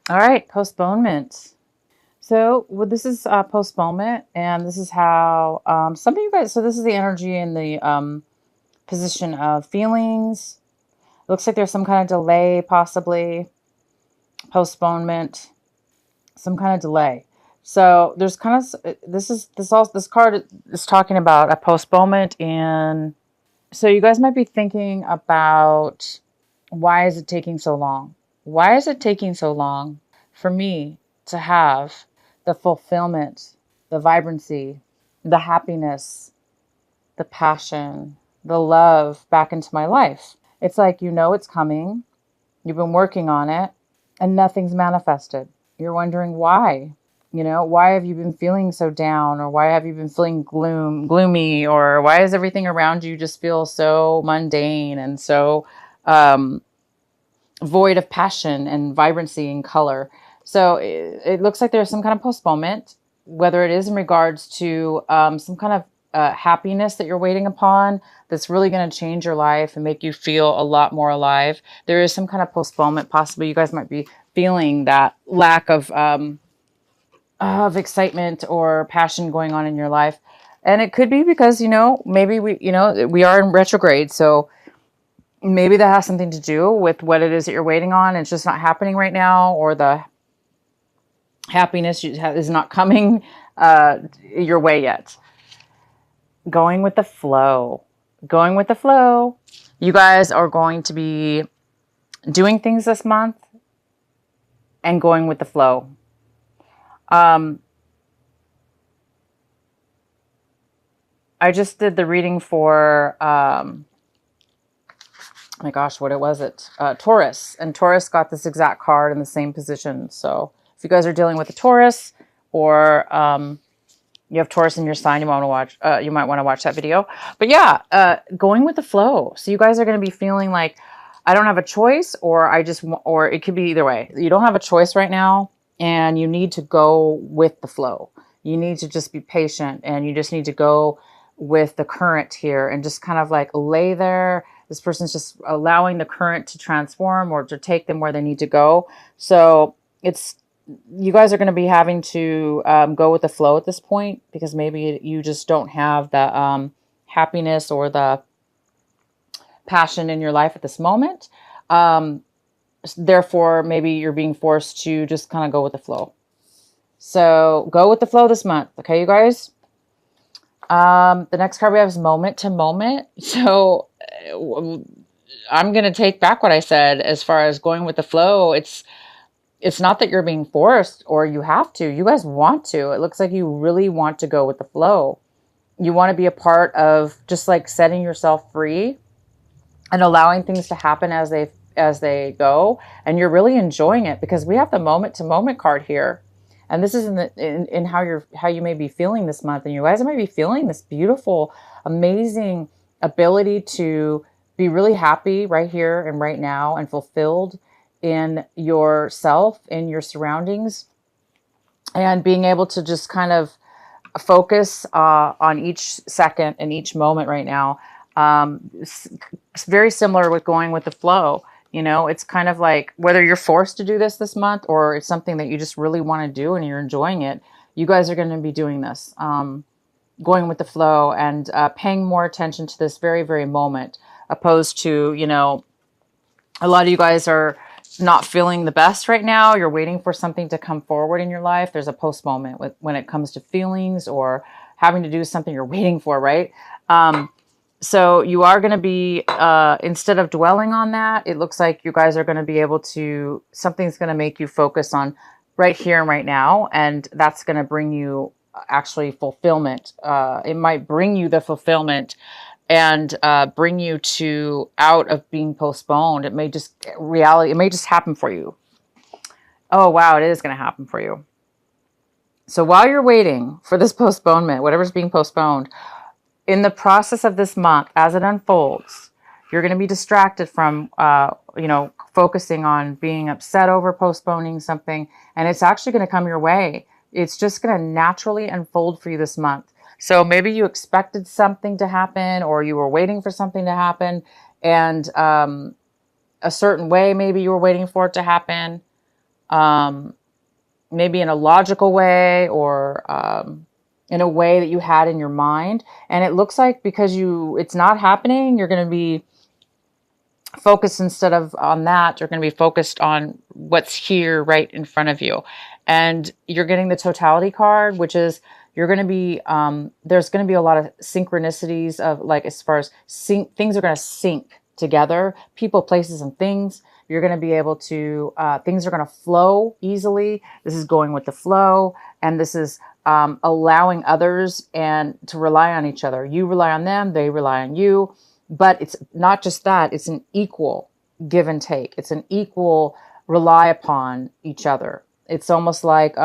All right, postponement. So, well, this is postponement, and this is how some of you guys. So, this is the energy in the position of feelings. Looks like there's some kind of delay, possibly postponement, some kind of delay. So, there's kind of this card is talking about a postponement, and so you guys might be thinking about why is it taking so long? Why is it taking so long for me to have the fulfillment, the vibrancy, the happiness, the passion, the love back into my life? It's like you know it's coming, you've been working on it, and nothing's manifested. You're wondering why. You know, why have you been feeling so down, or why have you been feeling gloomy, or why does everything around you just feel so mundane and so um, void of passion and vibrancy and color? So it looks like there's some kind of postponement, whether it is in regards to some kind of happiness that you're waiting upon that's really going to change your life and make you feel a lot more alive. There is some kind of postponement. Possibly you guys might be feeling that lack of excitement or passion going on in your life. And it could be because, maybe we are in retrograde. So maybe that has something to do with what it is that you're waiting on. And it's just not happening right now, or the happiness is not coming your way yet. Going with the flow. Going with the flow. You guys are going to be doing things this month and going with the flow. I just did the reading for, oh my gosh, what was it? Taurus. And Taurus got this exact card in the same position. So if you guys are dealing with a Taurus, or you have Taurus in your sign, you might want to watch that video. But yeah, going with the flow. So you guys are going to be feeling like, I don't have a choice, or it could be either way. You don't have a choice right now, and you need to go with the flow. You need to just be patient, and you just need to go with the current here and just kind of like lay there. This person's just allowing the current to transform or to take them where they need to go. So you guys are going to be having to go with the flow at this point, because maybe you just don't have the happiness or the passion in your life at this moment. Therefore, maybe you're being forced to just kind of go with the flow. So go with the flow this month. Okay, you guys? The next card we have is moment to moment. So I'm going to take back what I said as far as going with the flow. It's not that you're being forced or you have to. You guys want to. It looks like you really want to go with the flow. You want to be a part of just like setting yourself free and allowing things to happen as they go. And you're really enjoying it, because we have the moment to moment card here. And this is in how you may be feeling this month. And you guys might be feeling this beautiful, amazing ability to be really happy right here and right now, and fulfilled in yourself, in your surroundings, and being able to just kind of focus on each second and each moment right now. It's very similar with going with the flow. It's kind of like whether you're forced to do this month, or it's something that you just really want to do and you're enjoying it. You guys are going to be doing this, going with the flow, and paying more attention to this very, very moment, opposed to, a lot of you guys are not feeling the best right now. You're waiting for something to come forward in your life. There's a post moment when it comes to feelings or having to do something you're waiting for, right? So you are going to be, instead of dwelling on that, it looks like you guys are going to be able to, something's going to make you focus on right here and right now. And that's going to bring you actually fulfillment. It might bring you the fulfillment and bring you to out of being postponed. It may just happen for you. Oh, wow. It is going to happen for you. So while you're waiting for this postponement, whatever's being postponed, in the process of this month, as it unfolds, you're going to be distracted from, focusing on being upset over postponing something. And it's actually going to come your way. It's just going to naturally unfold for you this month. So maybe you expected something to happen, or you were waiting for something to happen, and a certain way maybe you were waiting for it to happen. maybe in a logical way, or in a way that you had in your mind. And it looks like because it's not happening, you're going to be focused instead of on that, you're going to be focused on what's here right in front of you. And you're getting the totality card, which is you're going to be, there's going to be a lot of synchronicities of like, as far as things are going to sync together, people, places, and things. You're going to be able to, things are going to flow easily. This is going with the flow. And this is allowing others and to rely on each other. You rely on them, they rely on you. But it's not just that, it's an equal give and take. It's an equal rely upon each other. It's almost like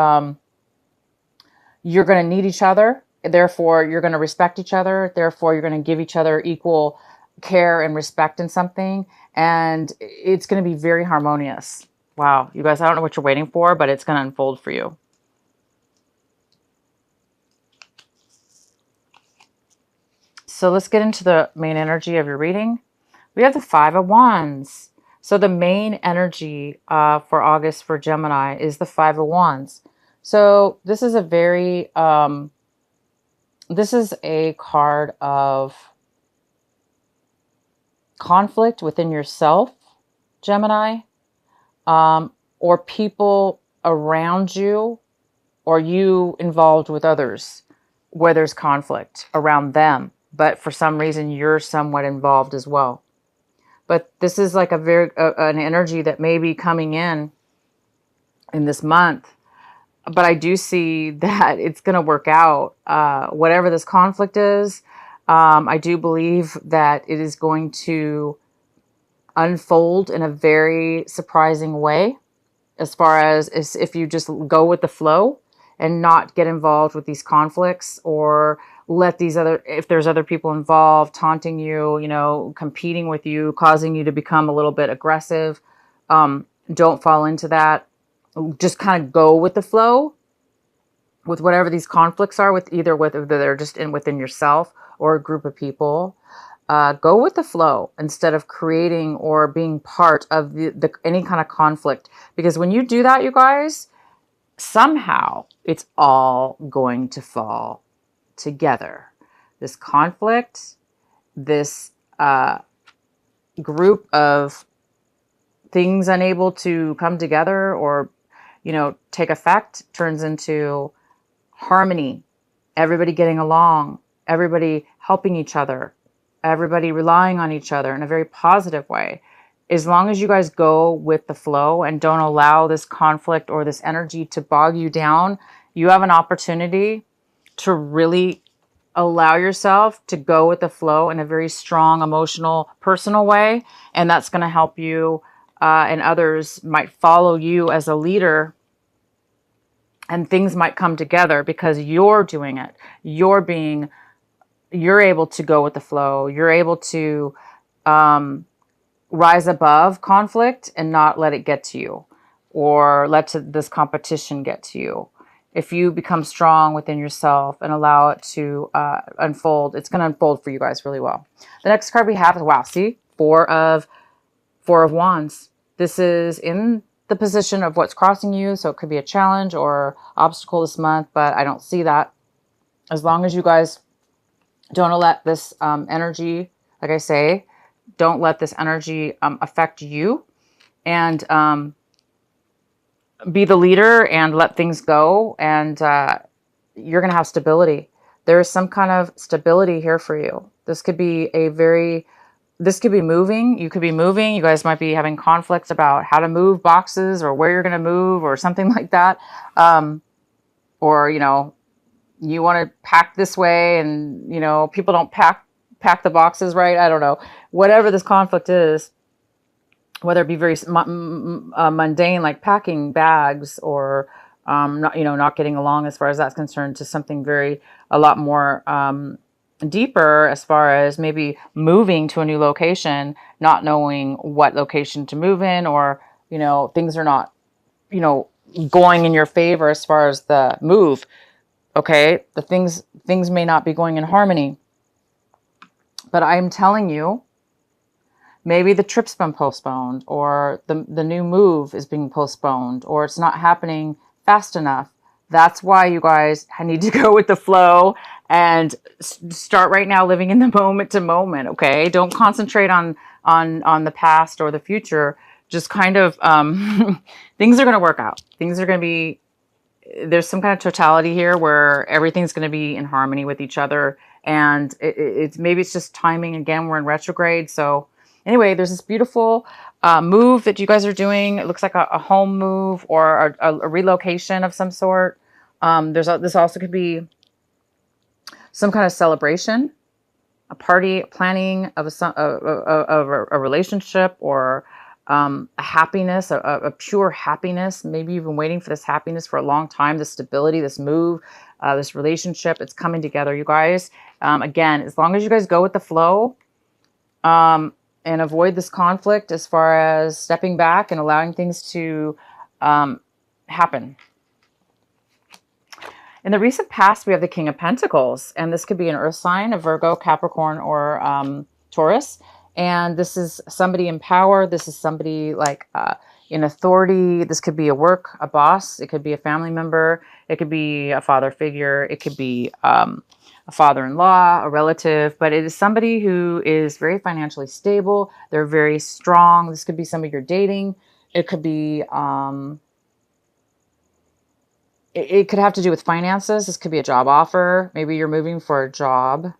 you're going to need each other. Therefore, you're going to respect each other. Therefore, you're going to give each other equal care and respect in something. And it's going to be very harmonious. Wow. You guys, I don't know what you're waiting for, but it's going to unfold for you. So let's get into the main energy of your reading. We have the Five of Wands. So the main energy for August for Gemini is the Five of Wands. So this is a very, this is a card of conflict within yourself, Gemini, or people around you, or you involved with others where there's conflict around them. But for some reason, you're somewhat involved as well. But this is like a very an energy that may be coming in this month. But I do see that it's going to work out. Whatever this conflict is, I do believe that it is going to unfold in a very surprising way, as far as if you just go with the flow and not get involved with these conflicts, or let these if there's other people involved taunting you, you know, competing with you, causing you to become a little bit aggressive. Don't fall into that. Just kind of go with the flow with whatever these conflicts are, with either whether they're just within yourself or a group of people. Go with the flow instead of creating or being part of any kind of conflict. Because when you do that, you guys, somehow it's all going to fall together. This conflict, this group of things unable to come together or, you know, take effect, turns into harmony. Everybody getting along, everybody helping each other, everybody relying on each other in a very positive way. As long as you guys go with the flow and don't allow this conflict or this energy to bog you down, you have an opportunity to really allow yourself to go with the flow in a very strong, emotional, personal way. And that's going to help you, and others might follow you as a leader, and things might come together because you're doing it. You're able to go with the flow. You're able to rise above conflict and not let it get to you, or let this competition get to you. If you become strong within yourself and allow it to unfold, it's going to unfold for you guys really well. The next card we have is, wow, see, Four of Wands. This is in the position of what's crossing you, so it could be a challenge or obstacle this month, but I don't see that. As long as you guys don't let this energy, like I say, don't let this energy affect you, and be the leader and let things go, and you're going to have stability. There is some kind of stability here for you. This could be moving. You could be moving. You guys might be having conflicts about how to move boxes or where you're going to move or something like that. Or, you know, you want to pack this way and, you know, people don't pack the boxes right. I don't know. Whatever this conflict is, whether it be very mundane, like packing bags, or not getting along as far as that's concerned, to something a lot more deeper, as far as maybe moving to a new location, not knowing what location to move in, or, you know, things are not, you know, going in your favor as far as the move. Okay, the things may not be going in harmony, but I'm telling you Maybe the trip's been postponed, or the new move is being postponed, or it's not happening fast enough. That's why you guys need to go with the flow and start right now living in the moment to moment. Okay, don't concentrate on the past or the future. Just kind of things are going to work out. Things are going to be, there's some kind of totality here where everything's going to be in harmony with each other, and it's maybe it's just timing. Again, we're in retrograde, so anyway, there's this beautiful move that you guys are doing. It looks like a home move or a relocation of some sort. This also could be some kind of celebration, a party, planning of a relationship, or a happiness, a pure happiness. Maybe you've been waiting for this happiness for a long time, this stability, this move, this relationship. It's coming together, you guys. Again, as long as you guys go with the flow, and avoid this conflict as far as stepping back and allowing things to happen. In the recent past, we have the King of Pentacles, and this could be an earth sign, a Virgo, Capricorn, or Taurus. And this is somebody in power. This is somebody like in authority. This could be a boss. It could be a family member. It could be a father figure. It could be a father-in-law, a relative, but it is somebody who is very financially stable. They're very strong. This could be somebody you're dating. It could be, it could have to do with finances. This could be a job offer. Maybe you're moving for a job.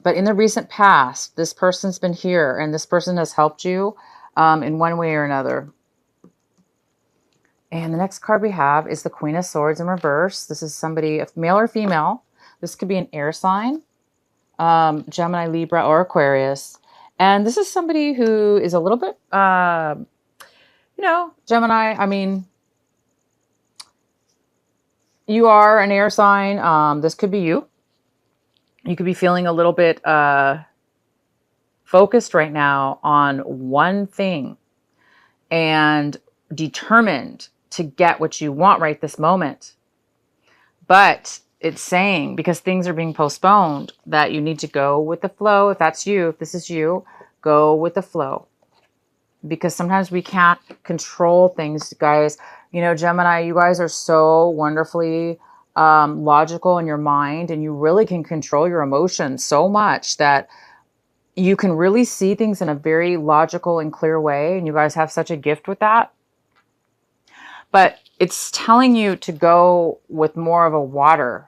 But in the recent past, this person's been here, and this person has helped you in one way or another. And the next card we have is the Queen of Swords in reverse. This is somebody, male or female. This could be an air sign, Gemini, Libra, or Aquarius. And this is somebody who is a little bit, Gemini, I mean, you are an air sign. This could be you. You could be feeling a little bit focused right now on one thing and determined to get what you want right this moment. But it's saying, because things are being postponed, that you need to go with the flow. If that's you, if this is you, go with the flow. Because sometimes we can't control things, guys. You know, Gemini, you guys are so wonderfully logical in your mind, and you really can control your emotions so much that you can really see things in a very logical and clear way. And you guys have such a gift with that. But it's telling you to go with more of a water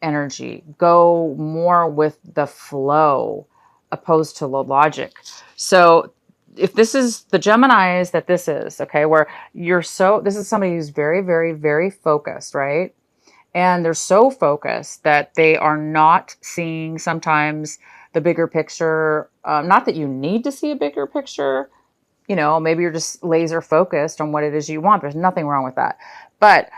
energy. Go more with the flow opposed to the logic. So if this is the Geminis that this is, okay, where this is somebody who's very, very, very focused, right? And they're so focused that they are not seeing sometimes the bigger picture. Not that you need to see a bigger picture. You know, maybe you're just laser focused on what it is you want. There's nothing wrong with that. But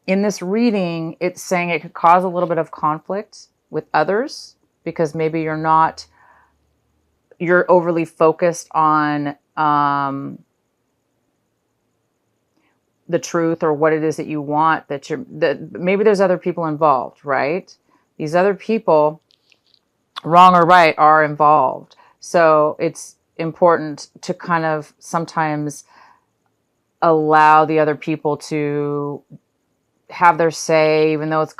in this reading, it's saying it could cause a little bit of conflict with others because maybe you're overly focused on the truth or what it is that you want, that maybe there's other people involved, right? These other people, wrong or right, are involved. So it's important to kind of sometimes allow the other people to have their say, even though it's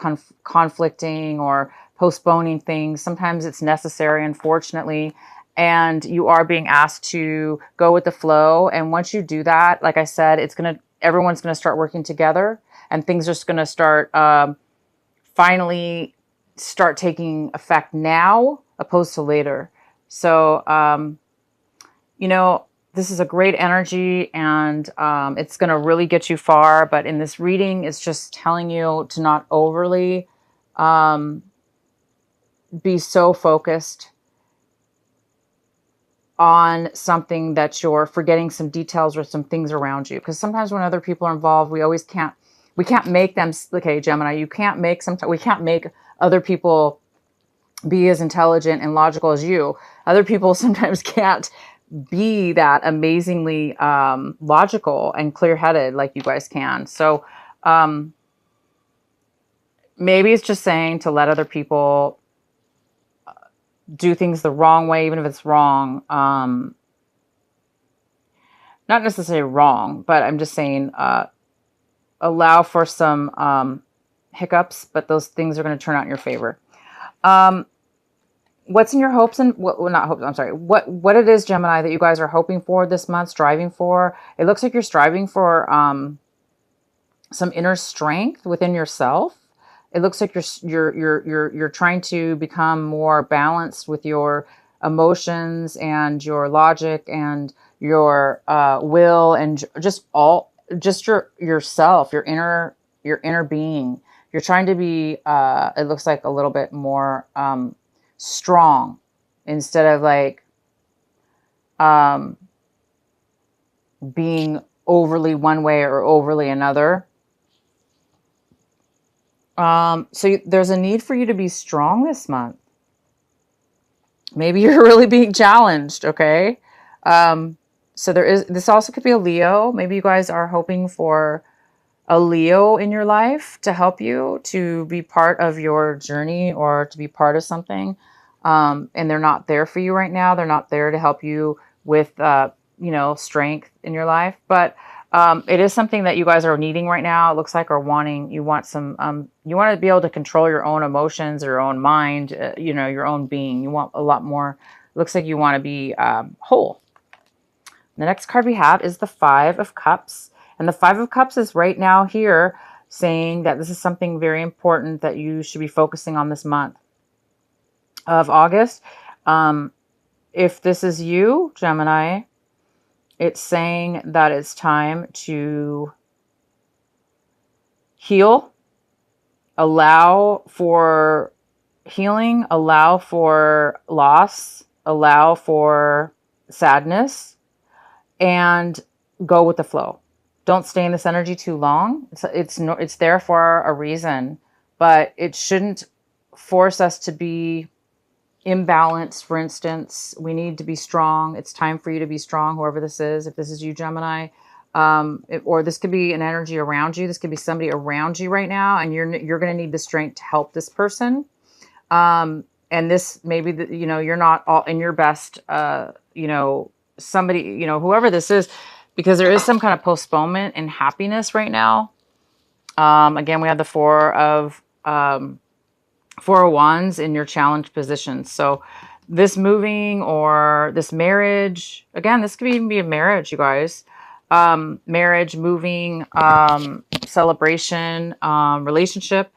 conflicting or postponing things. Sometimes it's necessary, unfortunately, and you are being asked to go with the flow. And once you do that, like I said, everyone's going to start working together, and things are just going to start finally start taking effect now opposed to later. So, this is a great energy, and it's going to really get you far. But in this reading, it's just telling you to not overly be so focused on something that you're forgetting some details or some things around you. Because sometimes when other people are involved, we can't make them, okay, Gemini, we can't make other people be as intelligent and logical as you. Other people sometimes can't be that amazingly logical and clear-headed like you guys can. So maybe it's just saying to let other people do things the wrong way, even if it's wrong. Not necessarily wrong, but I'm just saying, allow for some hiccups, but those things are going to turn out in your favor. What's in your hopes and what, well, not hopes, I'm sorry. What it is, Gemini, that you guys are hoping for this month, striving for. It looks like you're striving for some inner strength within yourself. It looks like you're trying to become more balanced with your emotions and your logic and your will and just yourself, your inner being. You're trying to be it looks like a little bit more strong instead of like being overly one way or overly another. So there's a need for you to be strong this month. Maybe you're really being challenged, okay? So this also could be a Leo. Maybe you guys are hoping for a Leo in your life to help you to be part of your journey or to be part of something. And they're not there for you right now. They're not there to help you with, strength in your life. But it is something that you guys are needing right now. It looks like, or wanting. You want you want to be able to control your own emotions, your own mind, your own being. You want a lot more. It looks like you want to be whole. The next card we have is the Five of Cups. And the Five of Cups is right now here saying that this is something very important that you should be focusing on this month of August. If this is you, Gemini, it's saying that it's time to heal, allow for healing, allow for loss, allow for sadness, and go with the flow. Don't stay in this energy too long. It's there for a reason, but it shouldn't force us to be imbalanced. For instance, we need to be strong. It's time for you to be strong, whoever this is. If this is you, Gemini, or this could be an energy around you. This could be somebody around you right now, and you're going to need the strength to help this person. And this maybe you're not all in your best. Somebody, whoever this is, because there is some kind of postponement in happiness right now. Again, we have the Four of Wands in your challenge position. So this moving or this marriage, again, this could even be a marriage, you guys. Marriage, moving, celebration, relationship,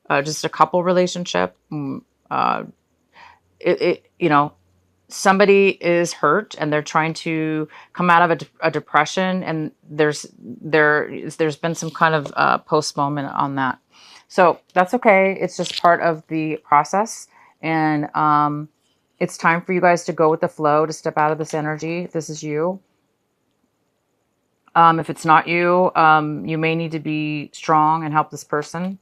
just a couple relationship. Somebody is hurt and they're trying to come out of a depression, and there's been some kind of postponement on that. So that's okay. It's just part of the process. And it's time for you guys to go with the flow, to step out of this energy. If this is you. If it's not you, you may need to be strong and help this person.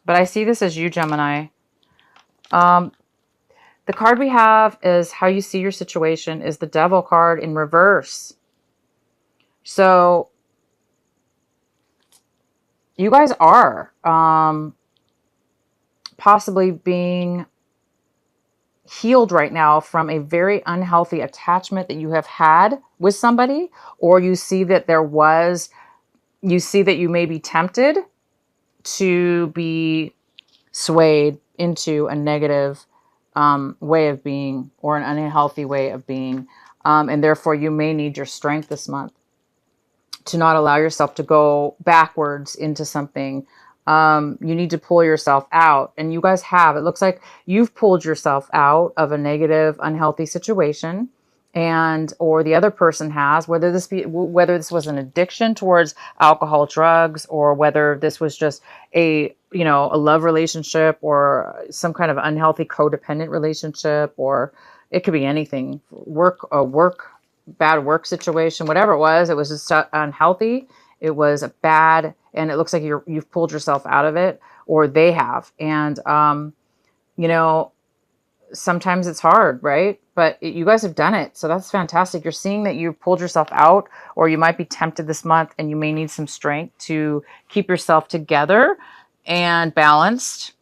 But I see this as you, Gemini. The card we have is how you see your situation is the Devil card in reverse. So you guys are possibly being healed right now from a very unhealthy attachment that you have had with somebody, or you see that you may be tempted to be swayed into a negative way of being or an unhealthy way of being. And therefore you may need your strength this month to not allow yourself to go backwards into something. You need to pull yourself out, and you guys have. It looks like you've pulled yourself out of a negative, unhealthy situation, or the other person has, whether this was an addiction towards alcohol, drugs, or whether this was just a love relationship or some kind of unhealthy codependent relationship, or it could be anything, bad work situation, whatever it was just unhealthy. It was bad, and it looks like you've pulled yourself out of it, or they have. And, sometimes it's hard, right? But you guys have done it. So that's fantastic. You're seeing that you've pulled yourself out, or you might be tempted this month and you may need some strength to keep yourself together and balanced.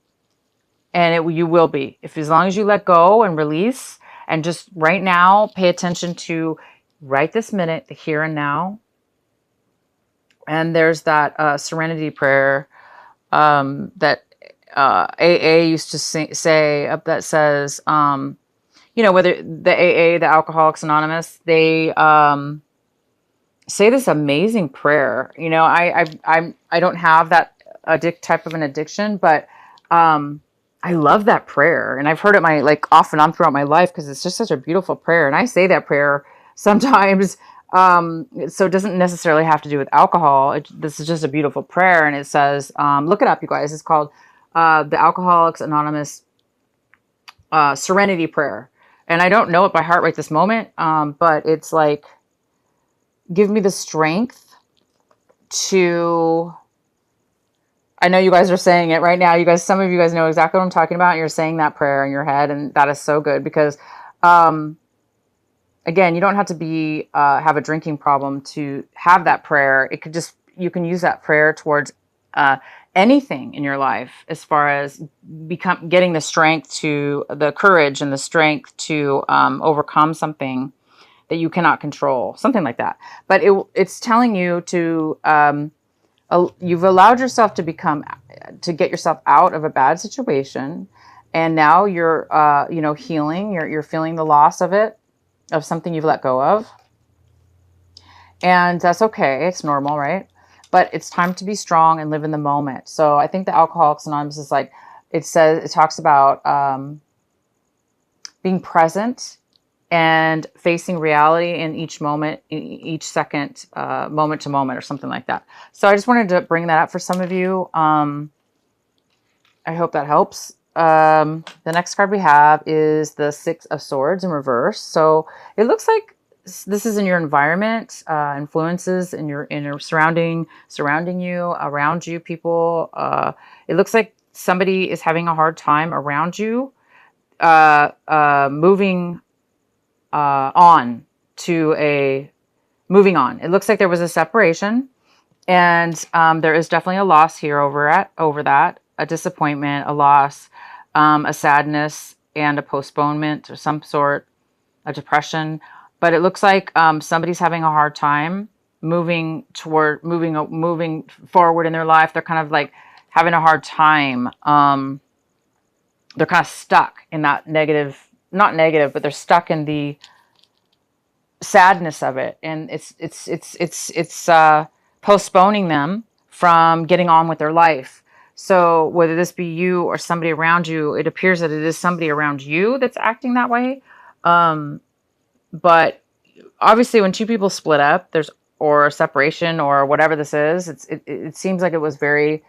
And you will be, if as long as you let go and release, and just right now pay attention to right this minute, the here and now. And there's that serenity prayer that AA used to say that says, whether the AA, the Alcoholics Anonymous, they say this amazing prayer. I don't have that type of an addiction, but I love that prayer, and I've heard it off and on throughout my life because it's just such a beautiful prayer. And I say that prayer sometimes. So it doesn't necessarily have to do with alcohol. This is just a beautiful prayer, and it says, look it up, you guys. It's called the Alcoholics Anonymous Serenity Prayer. And I don't know it by heart right this moment, but it's like, give me the strength to... I know you guys are saying it right now. Some of you guys know exactly what I'm talking about. You're saying that prayer in your head, and that is so good because, again, you don't have to have a drinking problem to have that prayer. You can use that prayer towards anything in your life, as far as getting the strength the courage and the strength to overcome something that you cannot control, something like that. But it's telling you to, you've allowed yourself to get yourself out of a bad situation. And now you're, healing, you're feeling the loss of something you've let go of. And that's okay. It's normal, right? But it's time to be strong and live in the moment. So I think the Alcoholics Anonymous is like, it talks about being present and facing reality in each moment, each second, moment to moment, or something like that. So I just wanted to bring that up for some of you. I hope that helps. The next card we have is the Six of Swords in reverse. So it looks like this is in your environment, influences in your surrounding you, around you, people. It looks like somebody is having a hard time around you, moving on. It looks like there was a separation, and there is definitely a loss here over that, a disappointment, a loss, a sadness, and a postponement of some sort, a depression. But it looks like somebody's having a hard time moving forward in their life. They're kind of like having a hard time. They're kind of stuck in that not negative, but they're stuck in the sadness of it, and it's postponing them from getting on with their life. So whether this be you or somebody around you, it appears that it is somebody around you that's acting that way. But obviously when two people split up, or a separation or whatever this is, it seems like it was very